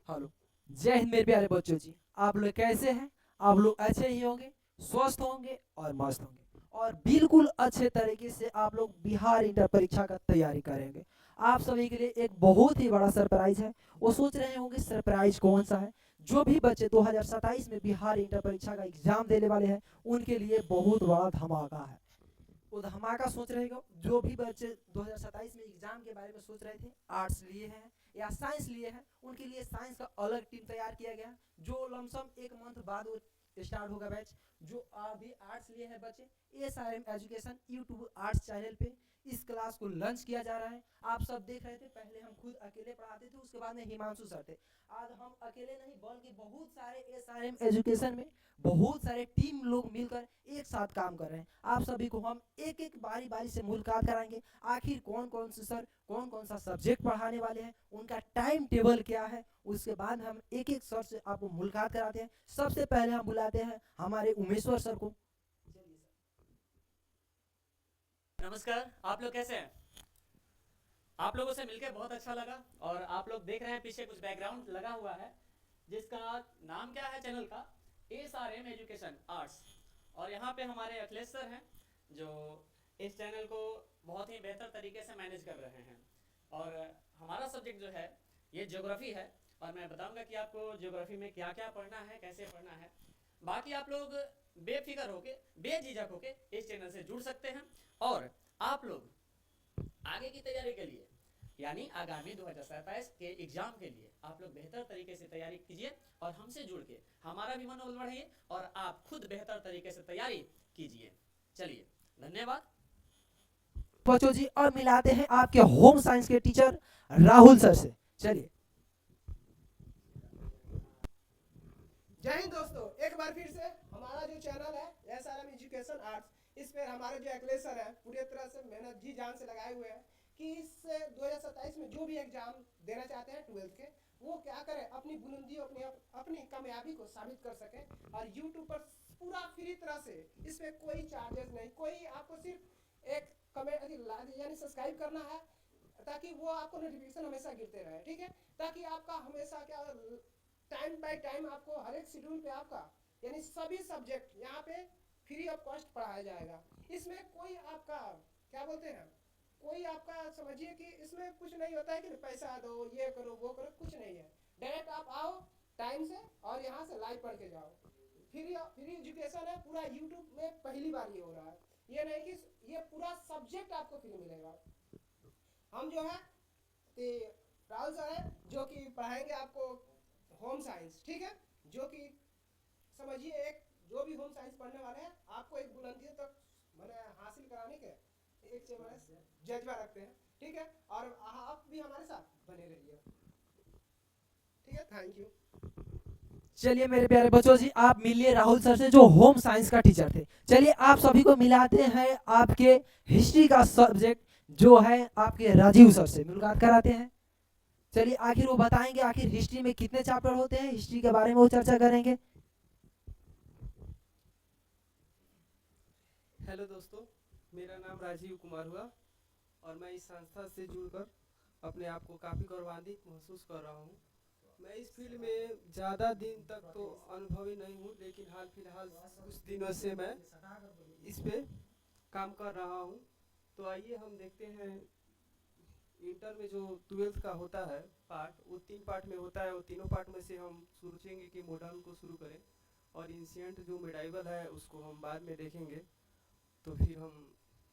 Hello. जय हिंद मेरे प्यारे बच्चों जी। आप लोग कैसे हैं? आप लोग अच्छे ही होंगे, स्वस्थ होंगे और मस्त होंगे और बिल्कुल अच्छे तरीके से आप लोग बिहार इंटर परीक्षा का तैयारी करेंगे। आप सभी के लिए एक बहुत ही बड़ा सरप्राइज है। वो सोच रहे होंगे सरप्राइज कौन सा है। जो भी बच्चे 2027 में बिहार इंटर परीक्षा का एग्जाम देने वाले हैं उनके लिए बहुत बड़ा धमाका है। वो धमाका सोच रहे हो। जो भी बच्चे 2027 में एग्जाम के बारे में सोच रहे थे, आर्ट्स लिए हैं या साइंस लिए हैं, उनके लिए साइंस का अलग टीम तैयार किया गया है जो लमसम एक मंथ बाद वो स्टार्ट होगा बैच। जो अभी आर्ट्स लिए हैं बच्चे, SRM education YouTube arts channel पे इस क्लास को लॉन्च किया जा रहा है। आप सब देख रहे थे, पहले हम खुद अकेले पढ़ाते थे, उसके बाद में हिमांशु सर थे। आज हम अकेले नहीं बल्कि बहुत सारे एसआरएम एजुकेशन में बहुत सारे टीम लोग मिलकर एक साथ काम कर रहे हैं। आप सभी को हम एक एक बारी बारी से मुलाकात कराएंगे। आखिर कौन कौन से सर कौन कौन सा सब्जेक्ट पढ़ाने वाले हैं, उनका टाइम टेबल क्या है, उसके बाद हम एक एक सर से आपको मुलाकात कराते हैं। सबसे पहले हम बुलाते हैं हमारे उमेश्वर सर को। नमस्कार। आप लोग कैसे हैं? आप लोगों से मिलकर बहुत अच्छा लगा। और आप लोग देख रहे हैं पीछे कुछ बैकग्राउंड लगा हुआ है जिसका नाम क्या है चैनल का? S R M education arts. और यहाँ पे हमारे अखिलेश सर हैं जो इस चैनल को बहुत ही बेहतर तरीके से मैनेज कर रहे हैं। और हमारा सब्जेक्ट जो है ये ज्योग्राफी है। और मैं बताऊंगा कि आपको ज्योग्राफी में क्या क्या पढ़ना है, कैसे पढ़ना है। बाकी आप लोग बेफिक्र होके, बेझिझक होके इस चैनल से जुड़ सकते हैं। और आप लोग आगे की तैयारी के लिए, यानी आगामी 2027 के एग्जाम के लिए आप लोग बेहतर तरीके से तैयारी कीजिए और हमसे जुड़ के हमारा भी मनोबल बढ़ाइए और आप खुद बेहतर तरीके से तैयारी कीजिए। चलिए, धन्यवाद। बच्चों जी, अब मिलाते हैं आपके होम साइंस के टीचर राहुल सर से। चलिए। जय हिंद दोस्तों। एक बार फिर से हमारा जो चैनल है एसआरएम एजुकेशन आर्ट्स, इस पर हमारे जो अखिलेश सर हैं पूरी तरह से मेहनत जी जान से लगाए हुए हैं कि इस 2027 में जो भी एग्जाम देना चाहते हैं 12th के, वो क्या करें, अपनी बुलंदी अपनी कामयाबी को साबित कर सकें। और यूट्यूब पर पूरा फ्री तरह से, इस पर कोई चार्जेस नहीं, कोई आपको सिर्फ एक कमेंट यानी सब्सक्राइब करना है ताकि वो आपको नोटिफिकेशन हमेशा गिरते रहे। ठीक है, ताकि आपका हमेशा क्या टाइम बाय टाइम आपको हर एक शेड्यूल पे आपका यानी सभी सब्जेक्ट यहाँ पे फ्री ऑफ कॉस्ट पढ़ाया जाएगा। इसमें कोई आपका क्या बोलते हैं, कोई आपका समझिए कि इसमें कुछ नहीं होता है कि पैसा दो, ये करो वो करो, कुछ नहीं है। डायरेक्ट आप आओ टाइम से और यहाँ से लाइव पढ़ के जाओ। फ्री फ्री एजुकेशन है पूरा। यूट्यूब में पहली बार ये हो रहा है। ये नहीं कि ये पूरा सब्जेक्ट आपको फ्री मिलेगा। हम जो है राहुल सर है जो कि पढ़ाएंगे आपको होम साइंस। ठीक है, जो कि समझिए एक जो भी होम साइंस पढ़ने वाले हैं आपको एक बुलंदी तक मैंने हासिल कराने के एक जज्बा रखते हैं। ठीक है, और आप भी हमारे साथ बने रहिए। ठीक है, थैंक यू। चलिए मेरे प्यारे बच्चों जी, आप मिलिए राहुल सर से जो होम साइंस का टीचर थे। चलिए आप सभी को मिलाते हैं आपके हिस्ट्री का सब्जेक्ट जो है आपके राजीव सर से मुलाकात कराते हैं। चलिए आखिर वो बताएंगे आखिर हिस्ट्री में कितने चैप्टर होते हैं, हिस्ट्री के बारे में वो चर्चा करेंगे। हेलो दोस्तों, मेरा नाम राजीव कुमार हुआ और मैं इस संस्था से जुड़कर अपने आप को काफ़ी गौरवान्वित महसूस कर रहा हूँ। मैं इस फील्ड में ज़्यादा दिन तक तो अनुभवी नहीं हूँ, लेकिन हाल फिलहाल कुछ दिनों से मैं इस पे काम कर रहा हूँ। तो आइए हम देखते हैं इंटर में जो 12th का होता है पार्ट, वो 3 पार्ट में होता है। वो तीनों पार्ट में से हम सोचेंगे कि मॉडर्न को शुरू करें और इंसिएंट जो मेडाइवल है उसको हम बाद में देखेंगे। तो फिर हम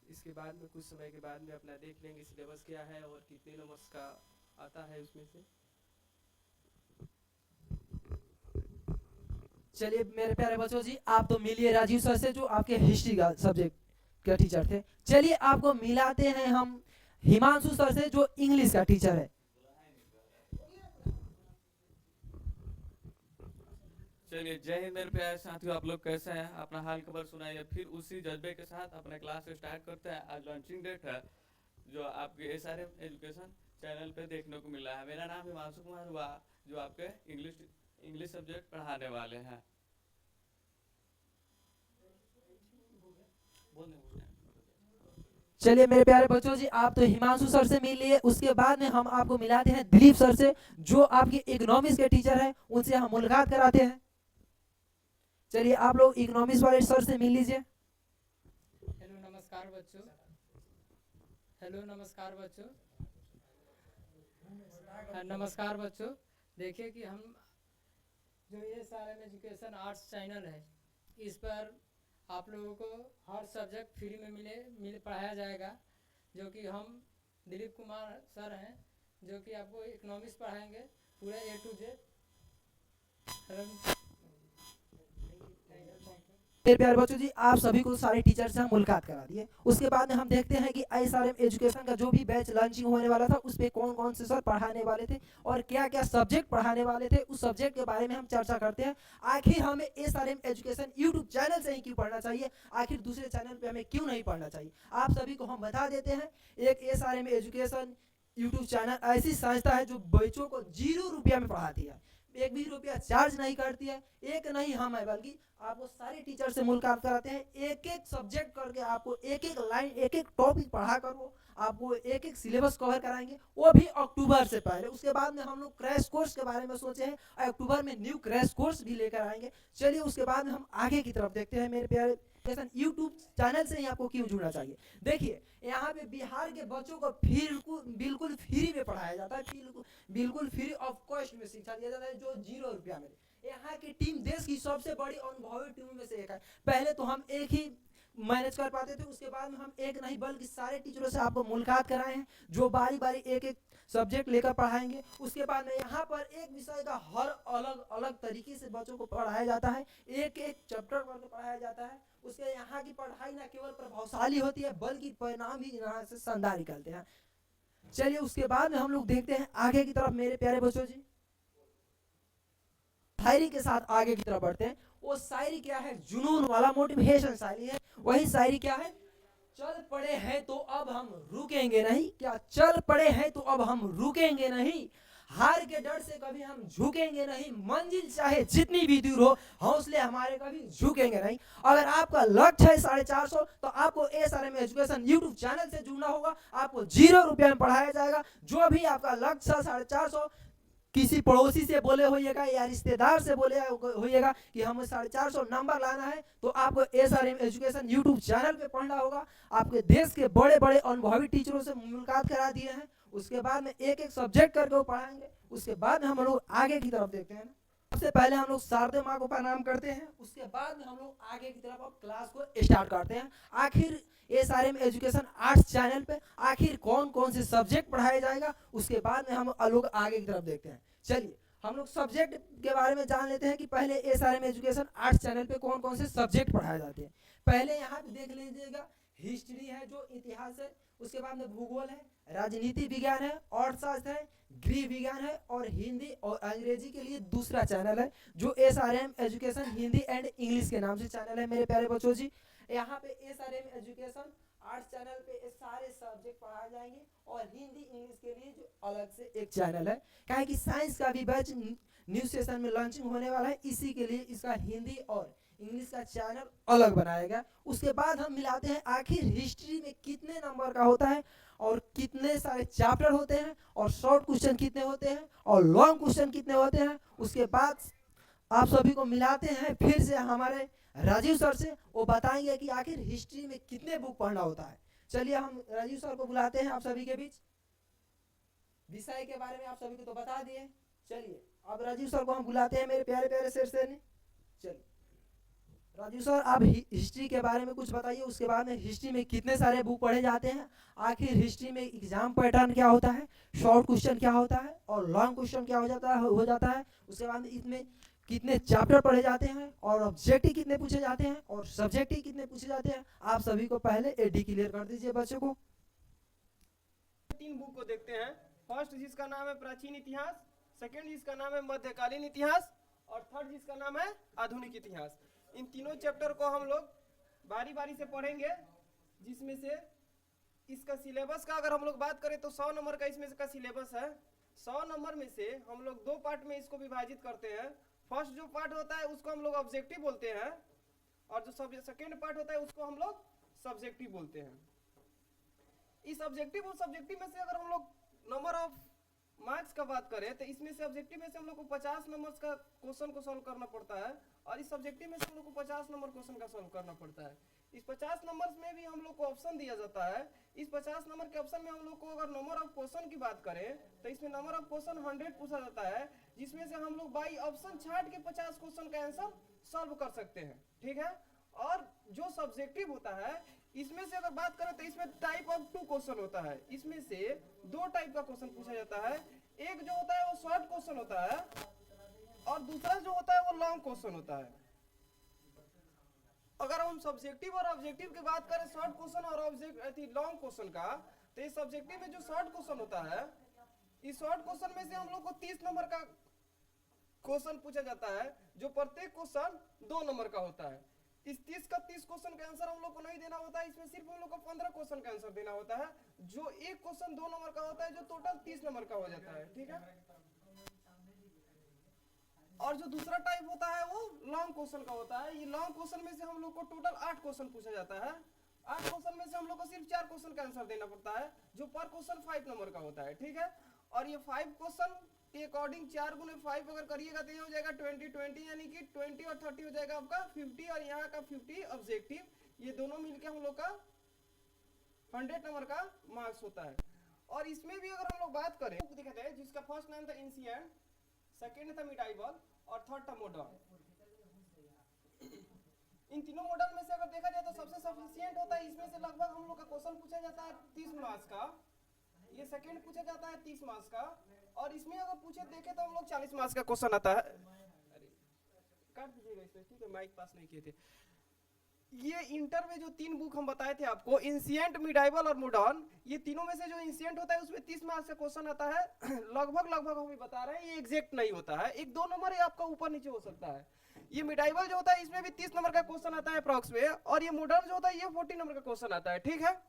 इसके बाद में कुछ समय के बाद में अपना देख लेंगे सिलेबस क्या है और कितने नंबर्स का आता है उसमें से। चलिए मेरे प्यारे बच्चों जी, आप तो मिलिए राजीव सर से जो आपके हिस्ट्री का सब्जेक्ट के टीचर थे। चलिए आपको मिलाते हैं हम हिमांशु सर से जो इंग्लिश का टीचर है। चलिए, जय हिंद मेरे प्यारे साथियों। आप लोग कैसे हैं? अपना हाल खबर सुनाइए। फिर उसी जज्बे के साथ अपना क्लास स्टार्ट करते हैं। आज लॉन्चिंग डेट है जो आपके एसआरएम एजुकेशन चैनल पे देखने को मिला है। मेरा नाम हिमांशु कुमार हुआ, जो आपके इंग्लिश इंग्लिश सब्जेक्ट पढ़ाने वाले हैं। बोलने चलिए मेरे प्यारे बच्चों जी, आप तो हिमांशु सर से मिल लिए, उसके बाद में हम आपको मिलाते हैं दिलीप सर से, जो आपके इकोनॉमिक्स के टीचर हैं, उनसे हम मुलाकात कराते हैं। चलिए आप लोग इकोनॉमिक्स वाले सर से मिल लीजिए। हेलो नमस्कार बच्चों। हेलो नमस्कार बच्चों। नमस्कार बच्चों। देखिए कि हम जो ये सारे में एजुकेशन आर्ट्स चैनल है, इस पर आप लोगों को हर सब्जेक्ट फ्री में मिले पढ़ाया जाएगा। जो कि हम दिलीप कुमार सर हैं, जो कि आपको इकोनॉमिक्स पढ़ाएंगे पूरा A to Z। मेरे प्यारे बच्चों जी, आप सभी को सारे टीचर से हम मुलाकात करा दिए। उसके बाद में हम देखते हैं कि ISRM एजुकेशन का जो भी बैच लॉन्चिंग होने वाला था, उस पे कौन कौन से सर पढ़ाने वाले थे और क्या क्या सब्जेक्ट पढ़ाने वाले थे, उस सब्जेक्ट के बारे में हम चर्चा करते हैं। आखिर हमें ISRM एजुकेशन यूट्यूब चैनल से ही क्यों पढ़ना चाहिए, आखिर दूसरे चैनल पे हमें क्यों नहीं पढ़ना चाहिए, आप सभी को हम बता देते हैं। एक ISRM एजुकेशन यूट्यूब चैनल ऐसी संस्था है जो बच्चों को 0 रुपया में पढ़ाती है, 1 भी रुपया चार्ज नहीं करती है। एक नहीं हम है, बल्कि आपको सारे टीचर से मुलाकात कराते हैं, एक एक सब्जेक्ट करके आपको एक एक लाइन, एक एक टॉपिक पढ़ा कर वो आपको एक एक सिलेबस कवर कराएंगे, वो भी अक्टूबर से पहले। उसके बाद में हम लोग क्रैश कोर्स के बारे में सोचे हैं, अक्टूबर में न्यू क्रैश कोर्स भी लेकर आएंगे। चलिए उसके बाद में हम आगे की तरफ देखते हैं। मेरे प्यारे यूट्यूब चैनल से ही आपको क्यों जुड़ना चाहिए। देखिए यहाँ पे बिहार के बच्चों को बिल्कुल फ्री में पढ़ाया जाता है, बिल्कुल फ्री ऑफ कॉस्ट में शिक्षा दिया जाता है, जो 0 रुपया में। यहाँ की टीम देश की सबसे बड़ी अनुभवी टीम में से एक है। पहले तो हम एक ही मैनेज कर पाते थे, उसके बाद में हम एक नहीं बल्कि सारे टीचरों से आपको मुलाकात कराए हैं, जो बारी बारी एक एक सब्जेक्ट लेकर पढ़ाएंगे। उसके बाद में यहाँ पर एक विषय का हर अलग अलग तरीके से बच्चों को पढ़ाया जाता है, एक एक चैप्टर करके पढ़ाया जाता है। उसके यहाँ की पढ़ाई न केवल प्रभावशाली होती है, बल्कि परिणाम भी यहाँ से शानदार निकलते हैं। चलिए उसके बाद में हम लोग देखते हैं आगे की तरफ। मेरे प्यारे बच्चों जी, शायरी के साथ आगे की तरफ बढ़ते हैं। वो शायरी क्या है, जुनून वाला मोटिवेशन शायरी है। वही शायरी क्या है, चल पड़े हैं तो अब हम रुकेंगे नहीं। क्या चल पड़े हैं तो अब हम रुकेंगे नहीं, हार के डर से कभी हम झुकेंगे नहीं, मंजिल चाहे जितनी भी दूर हो, हौसले हमारे कभी झुकेंगे नहीं। अगर आपका लक्ष्य है 450, तो आपको ISRM एजुकेशन यूट्यूब चैनल से जुड़ना होगा। आपको 0 रुपया में पढ़ाया जाएगा। जो भी आपका लक्ष्य है 450, किसी पड़ोसी से बोले होइएगा या रिश्तेदार से बोले होइएगा कि हमें 450 नंबर लाना है, तो आपको ISRM एजुकेशन यूट्यूब चैनल पे पढ़ना होगा। आपके देश के बड़े बड़े अनुभवी टीचरों से मुलाकात करा दिए हैं। उसके बाद में एक एक सब्जेक्ट करके वो पढ़ाएंगे। उसके बाद में हम लोग आगे की तरफ देखते हैं। सबसे पहले हम लोग शारदे माँ को प्रणाम करते हैं, उसके बाद में हम लोग आगे की तरफ अब क्लास को स्टार्ट करते हैं। आखिर ISRM एजुकेशन आर्ट्स चैनल पे आखिर कौन कौन से सब्जेक्ट पढ़ाया जाएगा, उसके बाद में हम लोग आगे की तरफ देखते हैं। चलिए हम लोग सब्जेक्ट के बारे में जान लेते हैं कि पहले ISRM एजुकेशन आर्ट्स चैनल पे कौन कौन से सब्जेक्ट पढ़ाए जाते हैं। पहले यहाँ पे देख लीजिएगा, हिस्ट्री है जो इतिहास है, उसके बाद में भूगोल है, राजनीति विज्ञान है, अर्थशास्त्र है, गृह विज्ञान है, और हिंदी और अंग्रेजी के लिए दूसरा चैनल है जो ISRM education Hindi and English के नाम से चैनल है। मेरे प्यारे बच्चों जी, यहाँ पे ISRM एजुकेशन आर्ट्स चैनल पे ये सारे सब्जेक्ट पढ़ाए जाएंगे, और हिंदी इंग्लिश के लिए जो अलग से एक चैनल है, क्या कि साइंस का भी बैच न्यू सेशन में लॉन्चिंग होने वाला है, इसी के लिए इसका हिंदी और इंग्लिश का चैनल अलग बनाया गया। उसके बाद हम मिलाते हैं आखिर हिस्ट्री में कितने नंबर का होता है, और कितने सारे चैप्टर होते हैं, और शॉर्ट क्वेश्चन कितने होते हैं, और लॉन्ग क्वेश्चन कितने होते हैं। उसके बाद आप सभी को मिलाते हैं फिर से हमारे राजीव सर से, वो बताएंगे कि आखिर हिस्ट्री में कितने बुक पढ़ना होता है। चलिए हम राजीव सर को बुलाते हैं आप सभी के बीच। विषय के बारे में आप सभी को तो बता दिए, चलिए अब राजीव सर को हम बुलाते हैं, मेरे प्यारे प्यारे सर से। चलिए राजीव सर, आप हिस्ट्री के बारे में कुछ बताइए। उसके बाद में हिस्ट्री में कितने सारे बुक पढ़े जाते हैं, आखिर हिस्ट्री में एग्जाम पैटर्न क्या होता है, शॉर्ट क्वेश्चन क्या होता है, और लॉन्ग क्वेश्चन क्या हो जाता है। उसके बाद में इसमें कितने चैप्टर पढ़े जाते हैं, और ऑब्जेक्टिव कितने पूछे जाते हैं, और सब्जेक्टिव कितने पूछे जाते हैं। आप सभी को पहले एडी क्लियर कर दीजिए बच्चों को। 3 बुक को देखते हैं। फर्स्ट जिसका नाम है प्राचीन इतिहास, सेकंड जिसका नाम है मध्यकालीन इतिहास, और थर्ड जिसका नाम है आधुनिक इतिहास। इन तीनों चैप्टर को हम लोग बारी बारी से पढ़ेंगे, जिसमें से इसका सिलेबस का अगर हम लोग बात करें तो 100 नंबर का इसमें का सिलेबस है। 100 नंबर में से हम लोग 2 पार्ट में इसको विभाजित करते हैं। फर्स्ट जो पार्ट होता है उसको हम लोग ऑब्जेक्टिव बोलते हैं, और जो सेकेंड पार्ट होता है उसको हम लोग सब्जेक्टिव बोलते हैं। इस ऑब्जेक्टिव और सब्जेक्टिव में से अगर हम लोग नंबर ऑफ मार्क्स का बात करें तो इसमें से ऑब्जेक्टिव में से हम लोग को 50 नंबर्स का क्वेश्चन को सॉल्व करना पड़ता है और इस सब्जेक्टिव में से हम लोग को 50 नंबर क्वेश्चन का सॉल्व करना पड़ता है। इस 50 नंबर्स में भी हम लोग को ऑप्शन दिया जाता है। इस 50 नंबर के ऑप्शन में हम लोग को अगर नंबर ऑफ क्वेश्चन की बात करें तो इसमें नंबर ऑफ क्वेश्चन 100 पूछा जाता है, जिसमें से हम लोग बाई ऑप्शन छाट के 50 क्वेश्चन का आंसर सॉल्व कर सकते हैं। ठीक है। और जो सब्जेक्टिव होता है इसमें से अगर बात करें तो इसमें टाइप ऑफ 2 क्वेश्चन होता है। इसमें से 2 टाइप का क्वेश्चन पूछा जाता है। एक जो होता है वो शॉर्ट क्वेश्चन होता है और दूसरा जो होता है वो लॉन्ग क्वेश्चन होता है। अगर हम सब्जेक्टिव और ऑब्जेक्टिव की बात करें शॉर्ट क्वेश्चन और लॉन्ग क्वेश्चन का, तो इस सब्जेक्टिव में जो शॉर्ट क्वेश्चन होता है, इस शॉर्ट क्वेश्चन में से हम लोग को 30 नंबर का क्वेश्चन पूछा जाता है, जो प्रत्येक क्वेश्चन 2 नंबर का होता है। इस 30 का 30 क्वेश्चन का आंसर हम लोग को नहीं देना होता है, इसमें सिर्फ हम लोग को 15 क्वेश्चन का आंसर देना होता है, जो एक क्वेश्चन 2 नंबर का होता है, जो टोटल 30 नंबर का हो जाता है। ठीक है। और जो दूसरा टाइप होता है वो लॉन्ग क्वेश्चन का होता है। ये लॉन्ग क्वेश्चन में से हम लोग को टोटल 8 क्वेश्चन पूछा जाता है। 8 क्वेश्चन में से हम लोग को सिर्फ 4 क्वेश्चन का आंसर देना पड़ता है, जो पर क्वेश्चन 5 नंबर का होता है। ठीक है। और ये 5 क्वेश्चन के अकॉर्डिंग 4 गुने 5 अगर करिएगा तो ये हो जाएगा 20 यानी कि 20 और 30 हो जाएगा आपका 50 और यहाँ का 50 ऑब्जेक्टिव, ये दोनों मिलके हम लोग का 100 नंबर का मार्क्स होता है। और इसमें भी अगर हम लोग बात करें दिखाते हैं, जिसका फर्स्ट नाम था एंशिएंट, सेकंड था मिडाइवल और थर्ड था मॉडर्न। इन तीनों मॉडल में से अगर देखा जाए तो सबसे सफिशिएंट होता है, इसमें से लगभग हम लोग का क्वेश्चन पूछा जाता है 30 मार्क्स का। ये सेकंड पूछा जाता है 30 मार्क्स का, और इसमें अगर पूछे देखे तो हम लोग 40 मार्क्स का क्वेश्चन आता है। काट दीजिएगा इसमें, ठीक है, माइक पास नहीं किए थे। ये इंटर में जो 3 बुक हम बताए थे आपको, एंशिएंट, मिडाइवल और मॉडर्न, ये तीनों में से जो एंशिएंट होता है उसमें 30 मार्क्स का क्वेश्चन आता है। लगभग हम बता रहे हैं, ये एग्जैक्ट नहीं होता है, 1-2 नंबर आपका ऊपर नीचे हो सकता है। ये मिडाइवल जो होता है इसमें भी 30 नंबर का क्वेश्चन आता है अप्रॉक्स में, और ये मॉडर्न जो होता है ये 40 नंबर का क्वेश्चन आता है। ठीक है।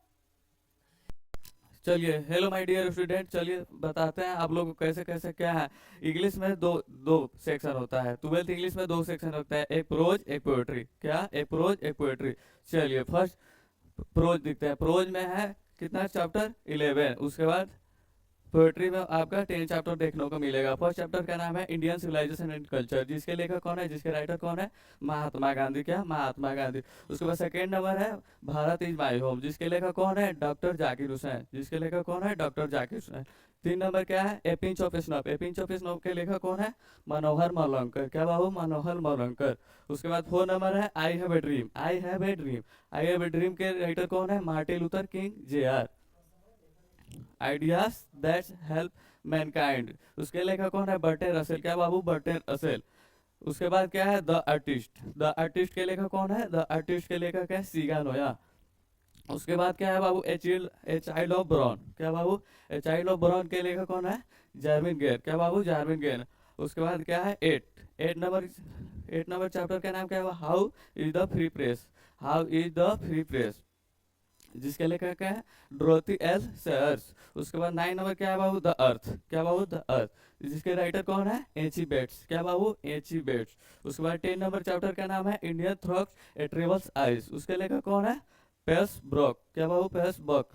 चलिए, हेलो माय डियर स्टूडेंट, चलिए बताते हैं आप लोग को कैसे कैसे क्या है। इंग्लिश में दो सेक्शन होता है। 12th इंग्लिश में 2 सेक्शन होता है, एक प्रोज एक पोएट्री। क्या? एक प्रोज एक पोएट्री। चलिए फर्स्ट प्रोज दिखते हैं। प्रोज में है कितना चैप्टर? 11। उसके बाद पोएट्री में आपका 10 चैप्टर देखने को मिलेगा। फर्स्ट चैप्टर का नाम है इंडियन सिविलाइजेशन एंड कल्चर, जिसके लेखक कौन है, जिसके राइटर कौन है? महात्मा गांधी। क्या? महात्मा गांधी। उसके बाद सेकेंड नंबर है भारत इज माई होम, जिसके लेखक कौन है? डॉक्टर जाकिर हुसैन। जिसके लेखक कौन है? डॉक्टर जाकिर हुसैन। 3 नंबर क्या है? A pinch of snuff. A pinch of snuff के लेखक कौन है? मनोहर मलंकर। क्या बाबू? मनोहर मलंकर। उसके बाद 4 नंबर है I have a dream. I have a dream. I have a dream के राइटर कौन है? Martin Luther king Jr। Ideas that help Mankind, उसके लेखक कौन है? Burton Russell. क्या बाबू? Burton Russell. उसके बाद क्या है? The artist. द आर्टिस्ट के लेखक कौन है? द आर्टिस्ट के लेखक है सिगा नोया। उसके बाद क्या है बाबू? A child of brown. क्या बाबू? ए चाइल्ड ऑफ ब्राउन के लेखक कौन है? जार्विन गेर। क्या बाबू? जार्विन गेर। उसके बाद क्या है? 8 नंबर चैप्टर का नाम क्या है? How is the free press. How is the free press, जिसके लेखक है डोरोथी एल सेयर्स। उसके बाद 9 नंबर क्या है बाबू? The earth. क्या बाबू? द अर्थ, जिसके राइटर कौन है? HE Bates. क्या बाबू? Aichi bets. उसके बाद 10 नंबर चैप्टर का नाम है Indian through a travels eyes. उसके लेखक कौन है? पेस ब्रॉक। क्या बाबू? पेस ब्रॉक।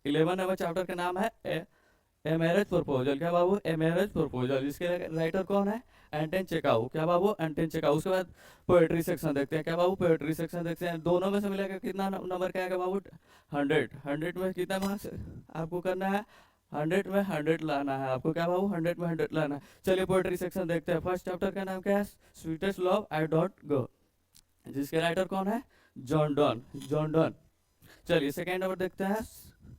11 नंबर चैप्टर का नाम है ए मैरिज प्रपोजल। क्या बाबू? ए मैरिज प्रपोजल, जिसके राइटर कौन है? एंटन चेकाऊ। क्या बाबू? एंटन चेकाऊ। उसके बाद पोएट्री सेक्शन देखते हैं। क्या बाबू? पोएट्री सेक्शन देखते हैं। दोनों में से मिलेगा कितना नंबर का है बाबू? 100 में कितना मार्क्स आपको करना है? 100 में 100 लाना है आपको। क्या बाबू? 100 में 100 लाना है। चलिए पोएट्री सेक्शन देखते हैं। फर्स्ट चैप्टर का नाम क्या है? Sweetest love I don't go, जिसके राइटर कौन है? John Donne. चलिए सेकेंड नंबर देखते हैं,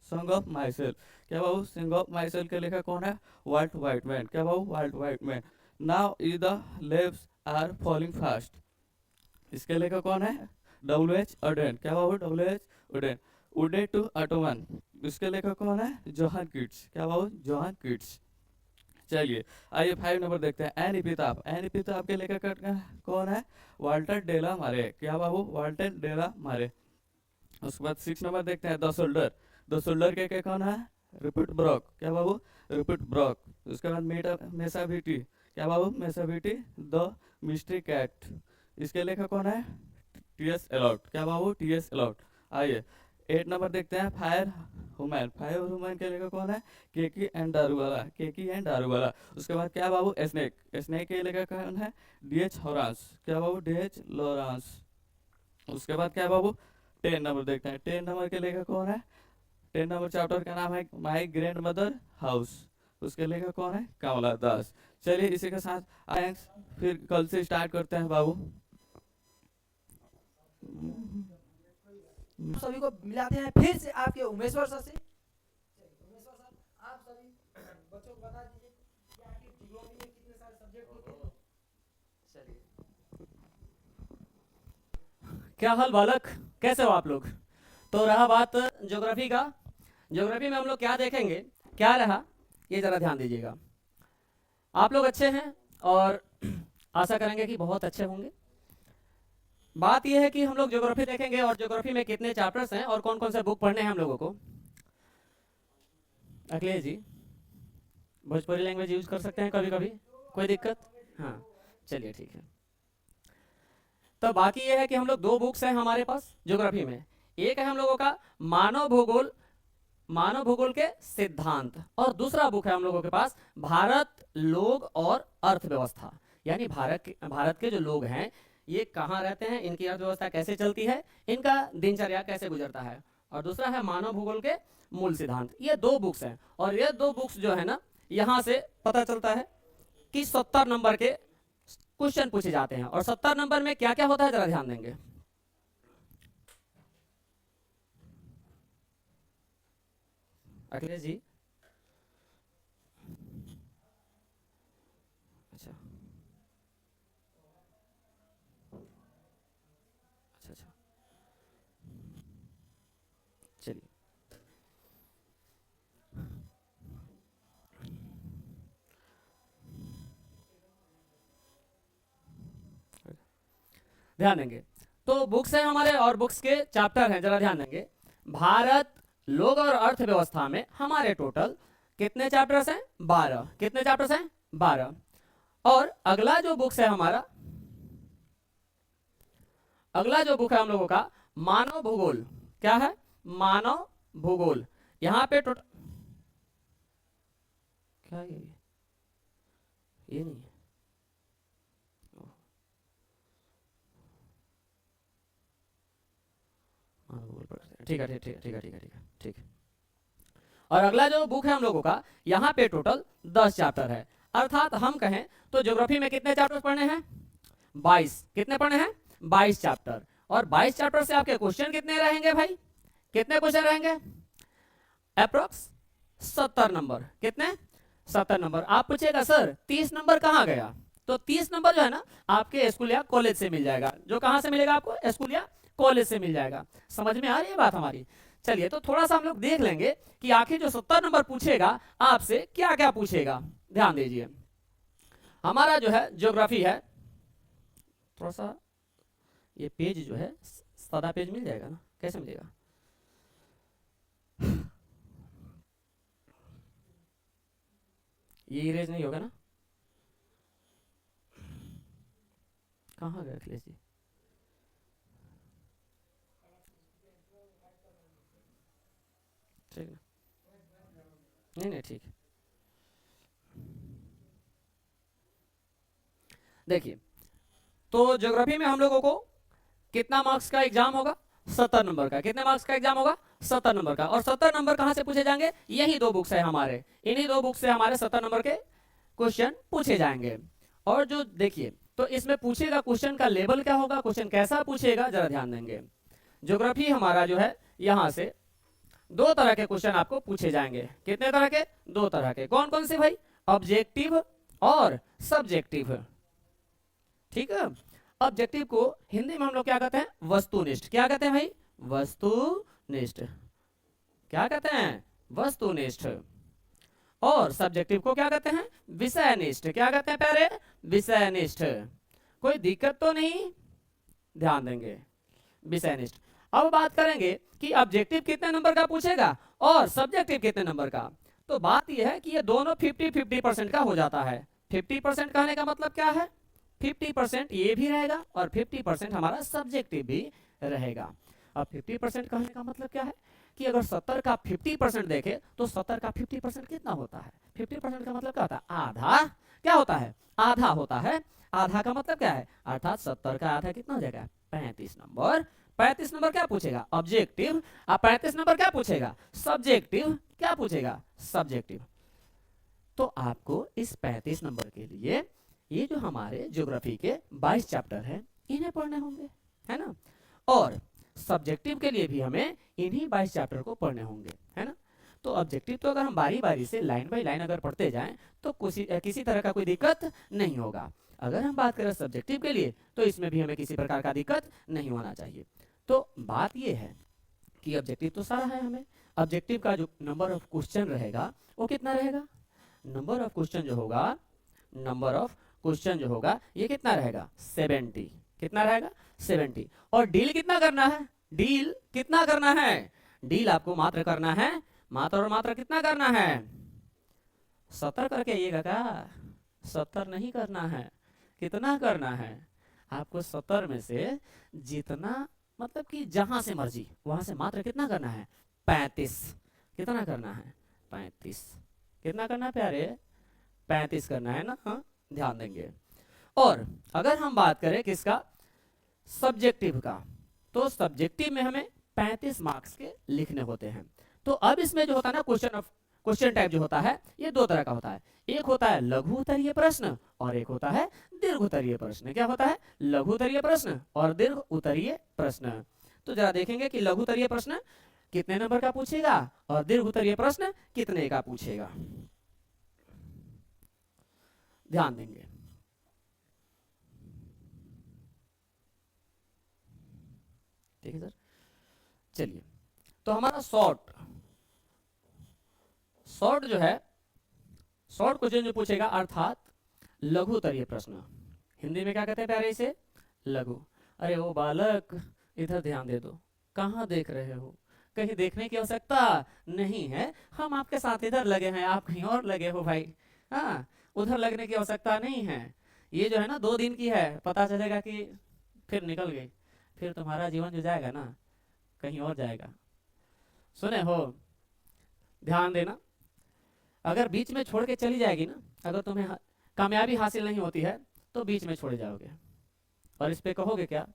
सॉन्ग ऑफ माई सेल्फ। क्या बाबू? सॉन्ग ऑफ माई सेल्फ के लेखक कौन है? Walt Whitman. क्या बाबू? Walt Whitman. Now is the leaves are falling fast, इसके लेखक कौन है? W.H. ऑडेन। क्या बाबू? W.H. Auden. Ode to autumn, इसके लेखक कौन है? Johan Keats. क्या बाबू? Johan Keats. चलिए आइए 5 नंबर देखते हैं, एन इपिताफ। एन इपिताफ के लेखक कौन है? वाल्टर डेला मारे। क्या बाबू? वाल्टर डेला मारे। उसके बाद 6 नंबर देखते हैं, द सोल्डर। द सोल्डर के कौन है? Rupert Brooke. क्या बाबू? Rupert Brooke. उसके बाद मेसाविटी। क्या बाबू? मेसाविटी द मिस्ट्री कैट, इसके लेखक कौन है? T.S. एलॉट। क्या बाबू? T.S. एलॉट। आइए 8 नंबर देखते हैं फायर वुमेन। फायर वुमेन के लेखक कौन है? Keki N Daruwalla, Keki N Daruwalla. उसके बाद क्या बाबू? स्नेक, स्नेक के लेखक कौन है? DH Lawrence. क्या बाबू? DH Lawrence. उसके बाद क्या बाबू? 10 नंबर देखते हैं। 10 नंबर के लेखक कौन है? 10 नंबर चैप्टर का नाम है माई ग्रैंड मदर हाउस। उसके लेखक कौन है? कमला दास। चलिए इसी के साथ थैंक्स, फिर कल से स्टार्ट करते हैं बाबू। सभी को मिलाते हैं फिर से आपके उमेश्वर सर से। उमेश्वर सर, आप सभी बच्चों को बता दीजिए कि आपकी ज्योग्राफी में कितने सारे सब्जेक्ट होते हैं। क्या हाल बालक, कैसे हो आप लोग? तो रहा बात ज्योग्राफी का। ज्योग्राफी में हम लोग क्या देखेंगे, क्या रहा, ये जरा ध्यान दीजिएगा। आप लोग अच्छे हैं और आशा करेंगे कि बहुत अच्छे होंगे। बात यह है कि हम लोग ज्योग्राफी देखेंगे और ज्योग्राफी में कितने चैप्टर्स हैं और कौन कौन से बुक पढ़ने हैं हम लोगों को। अखिलेश जी, भोजपुरी लैंग्वेज यूज कर सकते हैं कभी कभी, कोई दिक्कत? हाँ चलिए ठीक है। तो बाकी ये है कि हम लोग 2 बुक्स हैं हमारे पास ज्योग्राफी में। एक है हम लोगों का मानव भूगोल, मानव भूगोल के सिद्धांत, और दूसरा बुक है हम लोगों के पास भारत, लोग और अर्थव्यवस्था। यानी भारत के जो लोग हैं ये कहाँ रहते हैं, इनकी अर्थव्यवस्था कैसे चलती है, इनका दिनचर्या कैसे गुजरता है। और दूसरा है मानव भूगोल के मूल सिद्धांत। ये 2 बुक्स हैं और ये 2 बुक्स जो है ना, यहाँ से पता चलता है कि 70 नंबर के क्वेश्चन पूछे जाते हैं। और 70 नंबर में क्या क्या होता है जरा ध्यान देंगे। अखिलेश जी, अच्छा अच्छा अच्छा, चलिए ध्यान देंगे। तो बुक्स हैं हमारे और बुक्स के चैप्टर हैं, जरा ध्यान देंगे। भारत, लोग और अर्थव्यवस्था में हमारे टोटल कितने चैप्टर्स हैं? 12। कितने चैप्टर्स हैं? 12। और अगला जो बुक्स है हमारा, अगला जो बुक है हम लोगों का मानव भूगोल। क्या है? मानव भूगोल। यहां पे टोटल क्या है ये नहीं है, ठीक है ठीक है ठीक है ठीक है ठीक है ठीक है। और अगला जो बुक है हम लोगों का, यहाँ पे टोटल 10 चैप्टर है। अर्थात हम कहें तो ज्योग्राफी में कितने चैप्टर पढ़ने हैं? 22। कितने पढ़ने हैं? 22 चैप्टर। और 22 चैप्टर से आपके क्वेश्चन कितने रहेंगे भाई? कितने क्वेश्चन रहेंगे? Approx 70 number. कितने? 70 नंबर। आप पूछेगा सर 30 नंबर कहाँ गया? तो 30 नंबर जो है ना आपके स्कूल या कॉलेज से मिल जाएगा। जो कहाँ से मिलेगा आपको? स्कूल या कॉलेज से मिल जाएगा। समझ में आ रही है बात हमारी? चलिए तो थोड़ा सा हम लोग देख लेंगे कि आखिर जो 70 नंबर पूछेगा आपसे क्या क्या पूछेगा। ध्यान दीजिए, हमारा जो है ज्योग्राफी है, थोड़ा सा ये पेज जो है सादा पेज मिल जाएगा ना? कैसे मिलेगा? ये इरेज नहीं होगा ना? कहाँ गए अखिलेश जी? ठीक है, नहीं नहीं ठीक है। देखिए तो ज्योग्राफी में हम लोगों को कितना मार्क्स का एग्जाम होगा? 70 नंबर का। कितने मार्क्स का एग्जाम होगा? 70 नंबर का। और 70 नंबर कहां से पूछे जाएंगे? यही 2 बुक्स है हमारे, इन्हीं 2 बुक से हमारे 70 नंबर के क्वेश्चन पूछे जाएंगे। और जो देखिए तो इसमें पूछेगा क्वेश्चन का लेवल क्या होगा, क्वेश्चन कैसा पूछेगा, जरा ध्यान देंगे। ज्योग्राफी हमारा जो है यहां से 2 तरह के क्वेश्चन आपको पूछे जाएंगे। कितने तरह के? 2 तरह के। कौन कौन से भाई? ऑब्जेक्टिव और सब्जेक्टिव। ठीक है, ऑब्जेक्टिव को हिंदी में हम लोग क्या कहते हैं? वस्तुनिष्ठ। क्या कहते हैं भाई? वस्तुनिष्ठ। क्या कहते हैं? वस्तुनिष्ठ। और सब्जेक्टिव को क्या कहते हैं? विषयनिष्ठ। क्या कहते हैं प्यारे? विषयनिष्ठ। कोई दिक्कत तो नहीं? ध्यान देंगे, विषयनिष्ठ। अब बात करेंगे कि ऑब्जेक्टिव कितने नंबर का पूछेगा और सब्जेक्टिव कितने नंबर का। तो बात यह है कि ये दोनों 50-50% का हो जाता है। 50% कहने का मतलब क्या है? 50% ये भी रहेगा और 50% हमारा सब्जेक्टिव भी रहेगा। अब 50% कहने का मतलब क्या है कि अगर 70 का 50% देखे तो 70 का 50% कितना होता है? 50% का मतलब क्या होता है? आधा। क्या होता है? आधा होता है। आधा का मतलब क्या है? अर्थात 70 का आधा कितना हो जाएगा? 35 नंबर। 35 नंबर क्या पूछेगा? ऑब्जेक्टिव। अब 35 नंबर क्या पूछेगा? सब्जेक्टिव। क्या पूछेगा? सब्जेक्टिव। तो आपको इस 35 नंबर के लिए ये जो हमारे ज्योग्राफी के 22 चैप्टर हैं इन्हें पढ़ने होंगे, है ना। और सब्जेक्टिव के लिए भी हमें इन्हीं 22 चैप्टर को पढ़ने होंगे, है ना। तो ऑब्जेक्टिव तो अगर हम बारी बारी से लाइन बाय लाइन अगर पढ़ते जाएं तो किसी तरह का कोई दिक्कत नहीं होगा। अगर हम बात करें सब्जेक्टिव के लिए तो इसमें भी हमें किसी प्रकार का दिक्कत नहीं होना चाहिए। तो बात यह है कि ऑब्जेक्टिव तो सारा है हमें। ऑब्जेक्टिव का जो नंबर ऑफ क्वेश्चन रहेगा वो कितना रहेगा? नंबर ऑफ क्वेश्चन जो होगा, नंबर ऑफ क्वेश्चन जो होगा ये कितना रहेगा? 70। कितना रहेगा? 70। और डील कितना करना है? डील कितना करना है? डील आपको मात्र करना है, मात्र और मात्र कितना करना है? 70 करके आइएगा क्या? 70 नहीं करना है। कितना करना है? आपको 70 में से जितना मतलब कि जहां से मर्जी वहां से मात्र कितना करना है? 35। कितना करना है? 35। कितना करना है प्यारे? 35 करना है ना। हाँ, ध्यान देंगे। और अगर हम बात करें किसका? सब्जेक्टिव का, तो सब्जेक्टिव में हमें 35 मार्क्स के लिखने होते हैं। तो अब इसमें जो होता है ना क्वेश्चन टाइप जो होता है ये दो तरह का होता है। एक होता है लघु उत्तरीय प्रश्न और एक होता है दीर्घ उत्तरीय प्रश्न। क्या होता है? लघु उत्तरीय प्रश्न और दीर्घ उत्तरीय प्रश्न। तो जरा देखेंगे कि लघु उत्तरीय प्रश्न कितने नंबर का पूछेगा और दीर्घ उत्तरीय प्रश्न कितने का पूछेगा। ध्यान देंगे। ठीक है सर, चलिए। तो हमारा शॉर्ट जो है, शॉर्ट क्वेश्चन जो पूछेगा अर्थात लघु उत्तरीय प्रश्न, हिंदी में क्या कहते हैं प्यारे इसे? लघु। अरे वो बालक इधर ध्यान दे दो, कहाँ देख रहे हो? कहीं देखने की आवश्यकता नहीं है, हम आपके साथ इधर लगे हैं, आप कहीं और लगे हो भाई। हाँ, उधर लगने की आवश्यकता नहीं है। ये जो है ना 2 दिन की है, पता चलेगा कि फिर निकल गई, फिर तुम्हारा जीवन जो जाएगा ना कहीं और जाएगा। सुने हो? ध्यान देना। अगर बीच में छोड़ के चली जाएगी ना, अगर तुम्हें कामयाबी हासिल नहीं होती है तो बीच में छोड़ जाओगे और इस पे कहोगे क्या?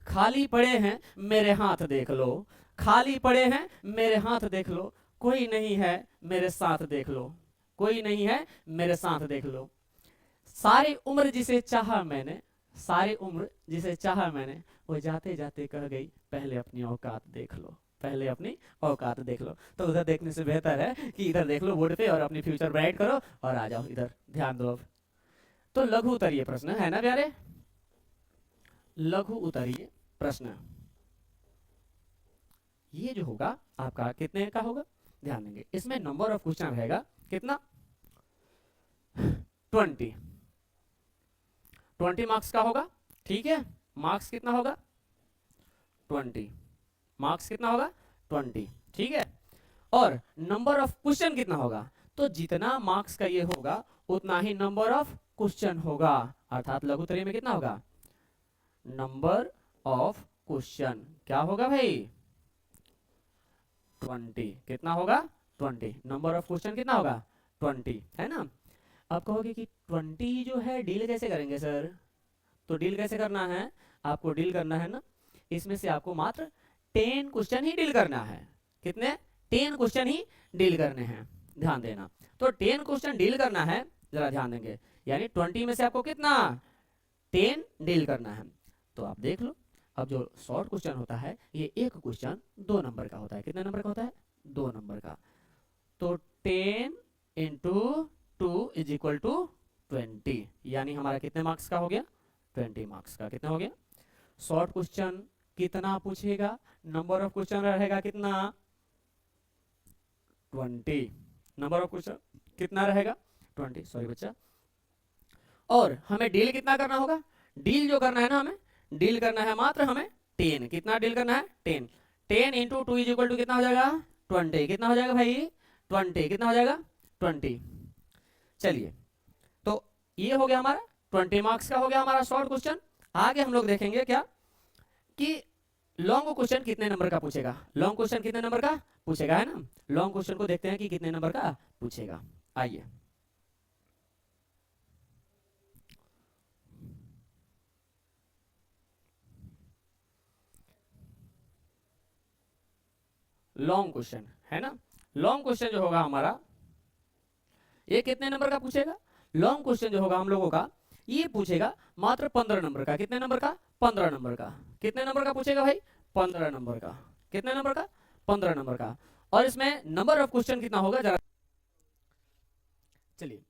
खाली पड़े हैं मेरे हाथ देख लो, खाली पड़े हैं मेरे हाथ देख लो, कोई नहीं है मेरे साथ देख लो, कोई नहीं है मेरे साथ देख लो। सारी उम्र जिसे चाहा मैंने, सारी उम्र जिसे चाहा मैंने, वो जाते जाते कह गई पहले अपनी औकात देख लो, पहले अपनी औकात देख लो। तो उधर देखने से बेहतर है कि इधर देख लो बोर्ड पे और अपनी फ्यूचर ब्राइट करो और आ जाओ इधर, ध्यान दो। अब तो लघु उत्तरीय प्रश्न है ना प्यारे, लघु उत्तरीय प्रश्न ये जो होगा आपका कितने का होगा? ध्यान देंगे। इसमें नंबर ऑफ क्वेश्चन रहेगा कितना? 20 मार्क्स का होगा। ठीक है, मार्क्स कितना होगा? 20 मार्क्स कितना होगा? 20। ठीक है, और नंबर ऑफ क्वेश्चन कितना होगा? तो जितना मार्क्स का ये होगा उतना ही नंबर ऑफ क्वेश्चन होगा, अर्थात लघु उत्तरीय में कितना होगा? नंबर ऑफ क्वेश्चन क्या होगा भाई? 20। कितना होगा? 20। नंबर ऑफ क्वेश्चन कितना होगा? 20, है ना। अब कहोगे कि 20 जो है डील कैसे करेंगे सर? तो डील कैसे करना है? आपको डील करना है ना, इसमें से आपको मात्र 10 क्वेश्चन ही डील करना है। कितने? 10 क्वेश्चन ही डील करने हैं, ध्यान देना। तो 10 क्वेश्चन डील करना है, जरा ध्यान देंगे, यानी 20 में से आपको कितना? 10 डील करना है। तो आप देख लो, अब जो शॉर्ट क्वेश्चन होता है ये एक क्वेश्चन 2 नंबर का होता है। कितने नंबर का होता है? 2 नंबर का। तो 10 × 2 = 20, यानी हमारा कितने मार्क्स का हो गया? 20 मार्क्स का। कितना हो गया? शॉर्ट क्वेश्चन कितना पूछेगा? नंबर ऑफ क्वेश्चन रहेगा कितना? 20। नंबर ऑफ क्वेश्चन कितना रहेगा? 20। सॉरी बच्चा। और हमें डील कितना करना होगा? डील जो करना है ना, हमें डील करना है मात्र हमें 10। कितना डील करना है? 10। 10 × 2 = कितना हो जाएगा? 20। कितना हो जाएगा भाई? 20। कितना हो जाएगा? 20। चलिए, तो ये हो गया हमारा 20 मार्क्स का हो गया हमारा शॉर्ट क्वेश्चन। आगे हम लोग देखेंगे क्या कि लॉन्ग क्वेश्चन कितने नंबर का पूछेगा? लॉन्ग क्वेश्चन कितने नंबर का पूछेगा, है ना? लॉन्ग क्वेश्चन को देखते हैं कि कितने नंबर का पूछेगा। आइए, लॉन्ग क्वेश्चन है ना। लॉन्ग क्वेश्चन जो होगा हमारा, ये कितने नंबर का पूछेगा? लॉन्ग क्वेश्चन जो होगा हम लोगों का, ये पूछेगा मात्र 15 नंबर का। कितने नंबर का? 15 नंबर का। कितने नंबर का पूछेगा भाई? 15 नंबर का। कितने नंबर का? 15 नंबर का। और इसमें नंबर ऑफ क्वेश्चन कितना होगा जरा चलिए।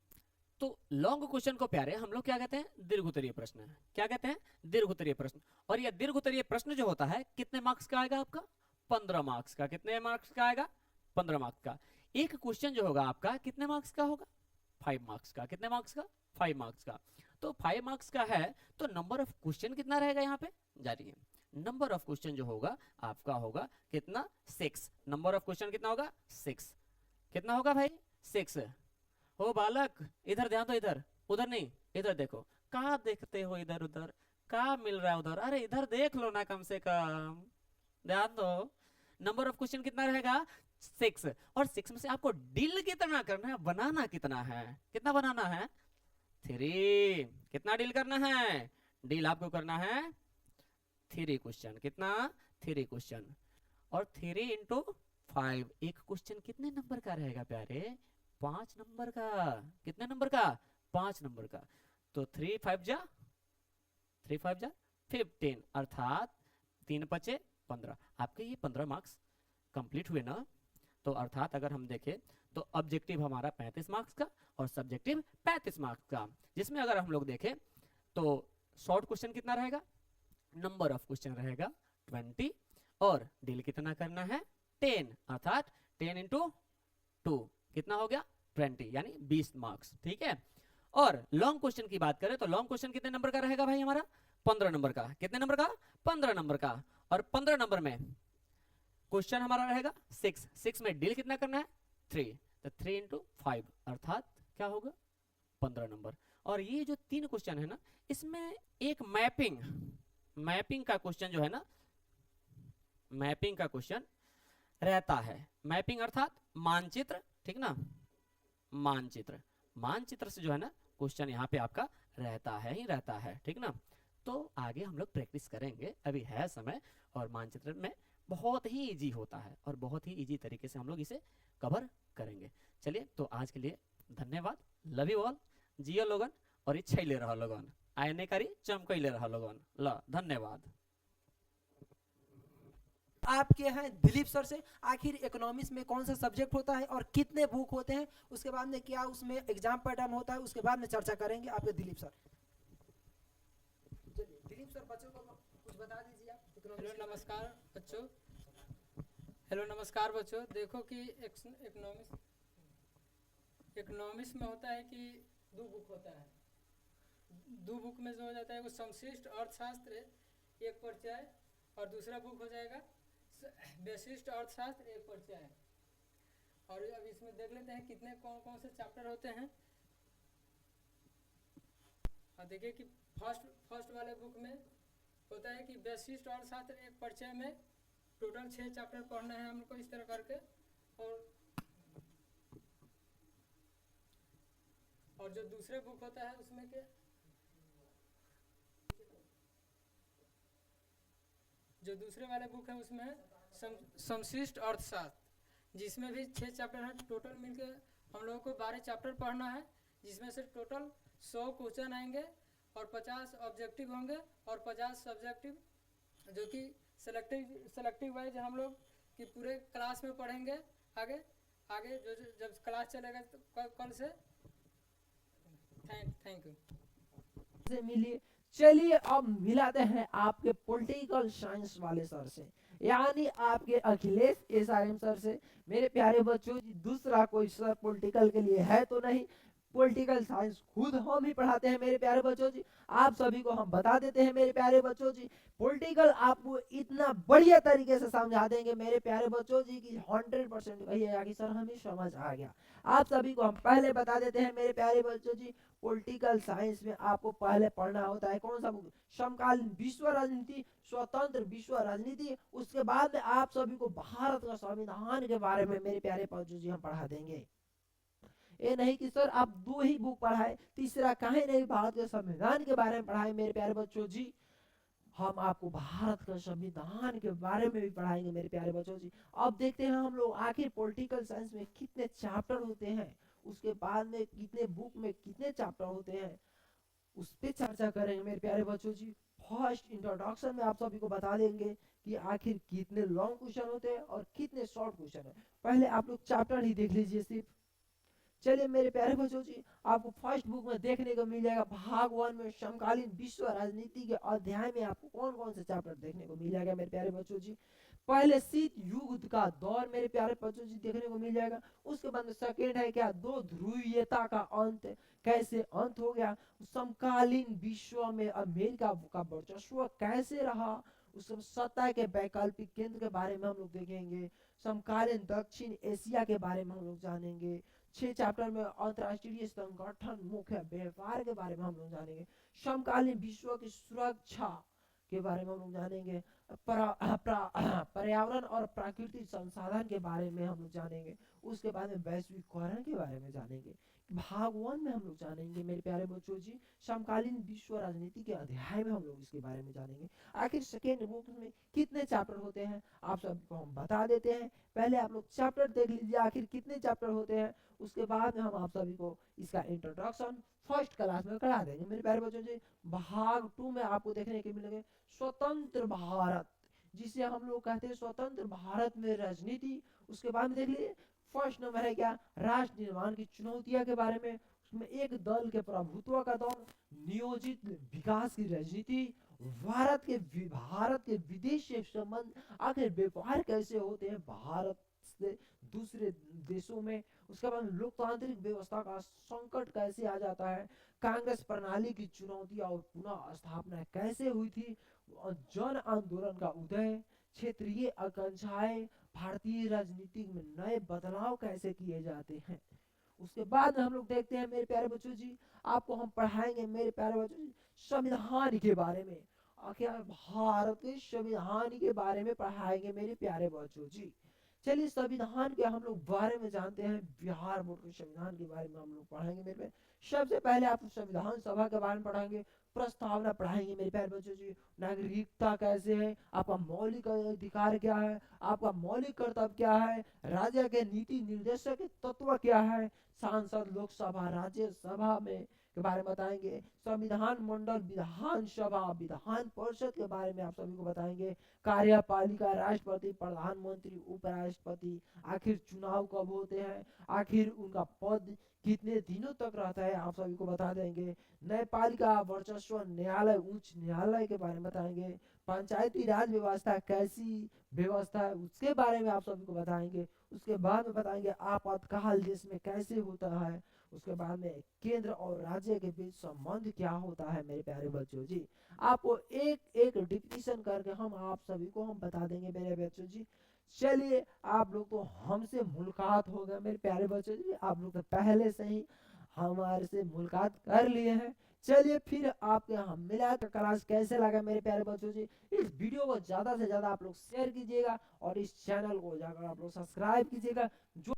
तो लॉन्ग क्वेश्चन को प्यारे हम लोग क्या कहते हैं? दीर्घोत्तरीय प्रश्न। क्या कहते हैं? दीर्घोत्तरीय प्रश्न। और यह दीर्घोत्तरीय प्रश्न जो होता है कितने मार्क्स का आएगा आपका? 15 मार्क्स का। कितने मार्क्स का आएगा? 15 मार्क्स का। एक क्वेश्चन जो होगा आपका कितने मार्क्स का होगा? 5 मार्क्स का। कितने मार्क्स का? 5 मार्क्स का। तो 5 मार्क्स का है तो नंबर ऑफ क्वेश्चन कितना रहेगा यहाँ पे? जारी है, नंबर ऑफ क्वेश्चन जो होगा आपका होगा कितना? 6। नंबर ऑफ क्वेश्चन कितना होगा? 6। कितना होगा भाई? 6। हो बालक, इधर ध्यान दो, इधर, उधर नहीं, इधर देखो। कहाँ देखते हो इधर उधर? कहाँ मिल रहा है उधर? अरे इधर देख लो ना, कम से कम ध्यान दो। नंबर ऑफ क्वेश्चन कितना रहेगा? 6। और 6 में से आपको डील कितना करना है, बनाना कितना है? कितना बनाना है? 3। कितना डील करना है? डील आपको करना है 3 क्वेश्चन। कितना? 3 क्वेश्चन। और 3 इंटू 5, एक क्वेश्चन कितने नंबर का रहेगा प्यारे? 5 नंबर का। कितने नंबर का? 5 नंबर का। तो 3 5 जा 15, अर्थात 3 5 15। आपके ये 15 मार्क्स कंप्लीट हुए ना। तो अर्थात अगर हम देखें तो ऑब्जेक्टिव हमारा 35 मार्क्स का और सब्जेक्टिव 35 मार्क्स का, जिसमें अगर हम लोग देखें तो शॉर्ट क्वेश्चन कितना रहेगा? नंबर ऑफ क्वेश्चन रहेगा 20 और डील कितना करना है? 10, अर्थात 10 इंटू 2 कितना हो गया? 20, यानी 20 मार्क्स। ठीक है। और लॉन्ग क्वेश्चन की बात करें तो लॉन्ग क्वेश्चन कितने नंबर का रहेगा भाई हमारा? 15 नंबर का। कितने नंबर का? 15 नंबर का। और 15 नंबर में क्वेश्चन हमारा रहेगा 6 में डील कितना करना है? 3। तो 3 इंटू 5 अर्थात क्या होगा? 15 नंबर। और ये जो 3 क्वेश्चन है ना, इसमें एक मैपिंग का क्वेश्चन जो है ना, मैपिंग का क्वेश्चन रहता है। मैपिंग अर्थात मानचित्र, ठीक ना? मानचित्र से जो है ना क्वेश्चन यहाँ पे आपका रहता है ही रहता है, ठीक ना? तो आगे हम लोग प्रैक्टिस करेंगे, अभी है समय। और मानचित्र में बहुत ही इजी होता है और बहुत ही इजी तरीके से हम लोग इसे कवर करेंगे। चलिए, तो आज के लिए धन्यवाद। Love you all. जियो लोगन और इच्छा ले रहा लोगन, आयने करी चमकई ले रहा लोगन। ल धन्यवाद। आपके हैं दिलीप सर से आखिर इकोनॉमिक्स में कौन सा सब्जेक्ट होता है और कितने बुक होते हैं, उसके बाद में क्या उसमें एग्जाम पैटर्न होता है, उसके बाद में चर्चा करेंगे आपके दिलीप सर। चलिए दिलीप सर, बच्चों को कुछ बता दीजिए आप हेलो नमस्कार बच्चों। हेलो नमस्कार बच्चों। देखो कि इकोनॉमिक्स में होता है कि 2 बुक होता है। 2 बुक में जो हो जाता है वो समष्टि अर्थशास्त्र एक परिचय और दूसरा बुक हो जाएगा विशिष्ट अर्थशास्त्र एक परिचय। और अब इसमें देख लेते हैं कितने कौन कौन से चैप्टर होते हैं। और देखिए कि फर्स्ट वाले बुक में होता है कि विशिष्ट अर्थशास्त्र एक परिचय में टोटल 6 चैप्टर पढ़ना है हमको इस तरह करके। और जो दूसरे बुक होता है उसमें के जो दूसरे वाले बुक है उसमें समष्टि अर्थशास्त्र, जिसमें भी 6 चैप्टर हैं। टोटल मिलके हम लोगों को 12 चैप्टर पढ़ना है, जिसमें से टोटल 100 क्वेश्चन आएंगे और 50 ऑब्जेक्टिव होंगे और 50 सब्जेक्टिव, जो कि सेलेक्टिव वाइज हम लोग कि पूरे क्लास में पढ़ेंगे। आगे जो जब क्लास चलेगा तो कल से। थैंक यू से मिलिए। चलिए अब मिलाते हैं आपके पॉलिटिकल साइंस वाले सर से, यानी आपके अखिलेश SRM सर से। मेरे प्यारे बच्चों, दूसरा कोई सर पॉलिटिकल के लिए है तो नहीं, पॉलिटिकल साइंस खुद हम ही पढ़ाते हैं मेरे प्यारे बच्चों जी। आप सभी को हम बता देते हैं मेरे प्यारे बच्चों जी, पॉलिटिकल आपको इतना बढ़िया तरीके से समझा देंगे मेरे प्यारे बच्चों जी कि 100% कहिएगा कि सर हमें समझ आ गया। आप सभी को हम पहले बता देते हैं मेरे प्यारे बच्चों जी, पॉलिटिकल साइंस में आपको पहले पढ़ना होता है कौन सा बुक, समकालीन विश्व राजनीति, स्वतंत्र विश्व राजनीति। उसके बाद में आप सभी को भारत का संविधान के बारे में मेरे प्यारे बच्चों जी हम पढ़ा देंगे। ये नहीं कि सर आप 2 ही बुक पढ़ाए, तीसरा काहे नहीं भारत के संविधान के बारे में पढ़ाए मेरे प्यारे बच्चों जी। हम आपको भारत का संविधान के बारे में भी पढ़ाएंगे मेरे प्यारे बच्चों जी। अब देखते हैं हम लोग आखिर पॉलिटिकल साइंस में कितने चैप्टर होते हैं, उसके बाद में कितने बुक में कितने चैप्टर होते हैं, उस पर चर्चा करेंगे मेरे प्यारे बच्चों जी। फर्स्ट इंट्रोडक्शन में आप सभी को बता देंगे कि आखिर कितने लॉन्ग क्वेश्चन होते हैं और कितने शॉर्ट क्वेश्चन है। पहले आप लोग चैप्टर ही देख लीजिए सिर्फ। चलिए मेरे प्यारे बच्चों जी, आपको फर्स्ट बुक में देखने को मिल जाएगा भाग 1 में समकालीन विश्व राजनीति के अध्याय में आपको कौन कौन से चैप्टर देखने को मिल जाएगा मेरे प्यारे बच्चों जी। पहले शीत युद्ध का दौर मेरे प्यारे बच्चों जी देखने को मिल जाएगा। उसके बाद में सेकेंड है क्या, 2 ध्रुवीयता का अंत, कैसे अंत हो गया, समकालीन विश्व में अमेरिका का वर्चस्व कैसे रहा, उस सत्ता के वैकल्पिक केंद्र के बारे में हम लोग देखेंगे। समकालीन दक्षिण एशिया के बारे में हम लोग जानेंगे। 6 चैप्टर में अंतरराष्ट्रीय संगठन मुख्य व्यापार के बारे में हम लोग जानेंगे। समकालीन विश्व की सुरक्षा के बारे में हम लोग जानेंगे। पर्यावरण और प्राकृतिक संसाधन के बारे में हम लोग जानेंगे। उसके बाद में वैश्वीकरण के बारे में जानेंगे। भाग 1 में हम लोग जानेंगे मेरे प्यारे बच्चों जी, समकालीन विश्व राजनीति के अध्याय में हम लोग इसके बारे में जानेंगे। आखिर सेकेंड बुक में कितने चैप्टर होते हैं आप सबको हम बता देते हैं। पहले आप लोग चैप्टर देख लीजिए आखिर कितने चैप्टर होते हैं, उसके बाद में हम आप सभी को इसका इंट्रोडक्शन फर्स्ट क्लास में करा देंगे मेरे प्यारे बच्चों जी। भाग 2 में आपको देखने के मिलेंगे स्वतंत्र भारत, जिसे हम लोग कहते हैं स्वतंत्र भारत में राजनीति। उसके बाद में देख लीजिए फर्स्ट नंबर है क्या, राष्ट्र निर्माण की चुनौतियां के बारे में। उसमें एक दल के प्रभुत्व का दौर, नियोजित विकास की राजनीति, भारत के विदेश से संबंध, आखिर व्यापार कैसे होते हैं भारत से दूसरे देशों में। उसके बाद लोकतांत्रिक व्यवस्था का संकट कैसे आ जाता है, कांग्रेस प्रणाली की चुनौती और पुनः स्थापना कैसे हुई थी, जन आंदोलन का उदय, क्षेत्रीय आकांक्षाएं, भारतीय राजनीति में नए बदलाव कैसे किए जाते हैं। उसके बाद हम लोग देखते हैं मेरे प्यारे बच्चों जी, आपको हम पढ़ाएंगे मेरे प्यारे बच्चों जी संविधान के बारे में। आखिर भारत के संविधान के बारे में पढ़ाएंगे मेरे प्यारे बच्चों जी। चलिए संविधान के हम लोग बारे में जानते हैं, बिहार बोर्ड के संविधान के बारे में हम लोग पढ़ाएंगे मेरे प्यारे। सबसे पहले आप संविधान सभा के बारे में पढ़ाएंगे, प्रस्तावना पढ़ाएंगे मेरे प्यारे बच्चों जी, नागरिकता कैसे है, आपका मौलिक अधिकार क्या है, आपका मौलिक कर्तव्य क्या है, राज्य के नीति निर्देशक तत्व क्या है, सांसद लोकसभा राज्यसभा में के बारे में बताएंगे, संविधान मंडल विधानसभा विधान परिषद के बारे में आप सभी को बताएंगे, कार्यपालिका राष्ट्रपति प्रधानमंत्री उपराष्ट्रपति, आखिर चुनाव कब होते हैं, आखिर उनका पद कितने दिनों तक रहता है आप सभी को बता देंगे, न्यायपालिका वर्चस्व न्यायालय उच्च न्यायालय के बारे में बताएंगे, पंचायती राज व्यवस्था कैसी व्यवस्था है उसके बारे में आप सभी को बताएंगे। उसके बाद में बताएंगे आपातकाल देश में कैसे होता है। उसके बाद में केंद्र और राज्य के बीच संबंध क्या होता है मेरे प्यारे बच्चों जी। आपको एक एक डिफिनेशन करके हम आप सभी को हम बता देंगे मेरे बच्चों जी। चलिए आप लोग तो हमसे मुलाकात हो गया मेरे प्यारे बच्चों जी, आप लोग तो पहले से ही हमारे से मुलाकात कर लिए हैं। चलिए फिर आपके हम मिला तो क्लास कैसे लगा मेरे प्यारे बच्चों जी। इस वीडियो को ज्यादा से ज्यादा आप लोग शेयर कीजिएगा और इस चैनल को जाकर आप लोग सब्सक्राइब कीजिएगा। जो